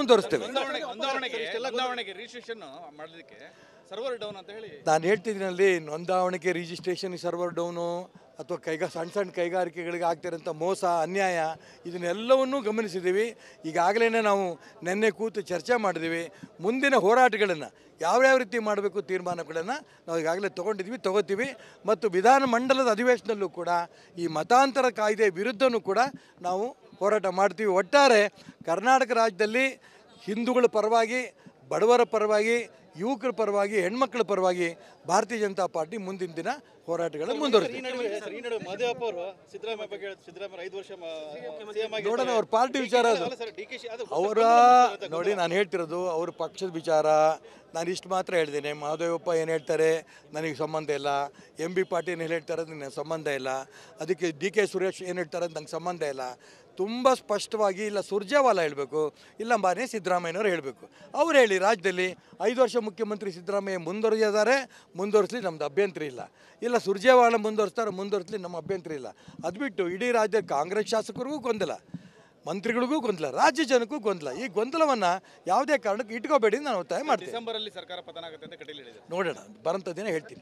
ಮುಂದುವರಿಸ್ತೇವೆ. ನಾನು ಹೇಳ್ತಿದ್ದೀನಲ್ಲಿ ನೋಂದಾವಣಿಗೆ registration server down ಅಥವಾ ಸಣ್ಣ ಕೈಗಾರಿಕೆಗಳಿಗೆ ಆಗ್ತಿರೋಂಥ ಮೋಸ ಅನ್ಯಾಯ ಇದನ್ನೆಲ್ಲವನ್ನೂ ಗಮನಿಸಿದ್ದೀವಿ. ಈಗಾಗಲೇ ನಾವು ನಿನ್ನೆ ಕೂತು ಚರ್ಚೆ ಮಾಡಿದ್ದೀವಿ. ಮುಂದಿನ ಹೋರಾಟಗಳನ್ನು ಯಾವ್ಯಾವ ರೀತಿ ಮಾಡಬೇಕು ತೀರ್ಮಾನಗಳನ್ನು ನಾವು ಈಗಾಗಲೇ ತಗೋತೀವಿ. ಮತ್ತು ವಿಧಾನಮಂಡಲದ ಅಧಿವೇಶನದಲ್ಲೂ ಕೂಡ ಈ ಮತಾಂತರ ಕಾಯ್ದೆ ವಿರುದ್ಧವೂ ಕೂಡ ನಾವು ಹೋರಾಟ ಮಾಡ್ತೀವಿ. ಒಟ್ಟಾರೆ ಕರ್ನಾಟಕ ರಾಜ್ಯದಲ್ಲಿ ಹಿಂದೂಗಳ ಪರವಾಗಿ, ಬಡವರ ಪರವಾಗಿ, ಯುವಕರ ಪರವಾಗಿ, ಹೆಣ್ಮಕ್ಳ ಪರವಾಗಿ ಭಾರತೀಯ ಜನತಾ ಪಾರ್ಟಿ ಮುಂದಿನ ದಿನ ಹೋರಾಟಗಳನ್ನು ಮುಂದುವರಿಸ್ತೀವಿ. ನೋಡೋಣ, ಅವ್ರ ಪಾರ್ಟಿ ವಿಚಾರ ಅದು. ಅವರ ನೋಡಿ, ನಾನು ಹೇಳ್ತಿರೋದು ಅವ್ರ ಪಕ್ಷದ ವಿಚಾರ. ನಾನು ಇಷ್ಟು ಮಾತ್ರ ಹೇಳ್ತೇನೆ. ಮಹದೇವಪ್ಪ ಏನು ಹೇಳ್ತಾರೆ ನನಗೆ ಸಂಬಂಧ ಇಲ್ಲ, ಎಂ ಬಿ ಪಾಟೀಲ್ ಏನು ಹೇಳ್ತಾರೆ ನನಗೆ ಸಂಬಂಧ ಇಲ್ಲ, ಅದಕ್ಕೆ ಡಿ ಕೆ ಸುರೇಶ್ ಏನು ಹೇಳ್ತಾರೆ ನಂಗೆ ಸಂಬಂಧ ಇಲ್ಲ. ತುಂಬ ಸ್ಪಷ್ಟವಾಗಿ ಇಲ್ಲ ಸುರ್ಜೇವಾಲಾ ಹೇಳಬೇಕು, ಇಲ್ಲ ಮಾನ್ಯ ಸಿದ್ದರಾಮಯ್ಯನವರು ಹೇಳಬೇಕು. ಅವ್ರು ಹೇಳಿ, ರಾಜ್ಯದಲ್ಲಿ 5 ವರ್ಷ ಮುಖ್ಯಮಂತ್ರಿ ಸಿದ್ದರಾಮಯ್ಯ ಮುಂದುವರಿಸಲಿ, ನಮ್ಮದು ಅಭ್ಯಂತರ ಇಲ್ಲ ಸುರ್ಜೇವಾಲಾ ಮುಂದುವರಿಸಲಿ, ನಮ್ಮ ಅಭ್ಯಂತರ ಇಲ್ಲ. ಅದು ಬಿಟ್ಟು ಇಡೀ ರಾಜ್ಯದ ಕಾಂಗ್ರೆಸ್ ಶಾಸಕರಿಗೂ ಗೊಂದಲ, ಮಂತ್ರಿಗಳಿಗೂ ಗೊಂದಲ, ರಾಜ್ಯ ಜನಕ್ಕೂ ಗೊಂದಲ. ಈ ಗೊಂದಲವನ್ನು ಯಾವುದೇ ಕಾರಣಕ್ಕೆ ಇಟ್ಕೋಬೇಡಿ ನಾನು ಒತ್ತಾಯ ಮಾಡ್ತೀನಿ. ಡಿಸೆಂಬರಲ್ಲಿ ಸರ್ಕಾರ ಪತನ ಆಗುತ್ತೆ ಅಂತ ಕಟೀಲ್ ಹೇಳಿದ್ದಾರೆ. ನೋಡೋಣ, ಬರೋಂಥ ದಿನ ಹೇಳ್ತೀನಿ.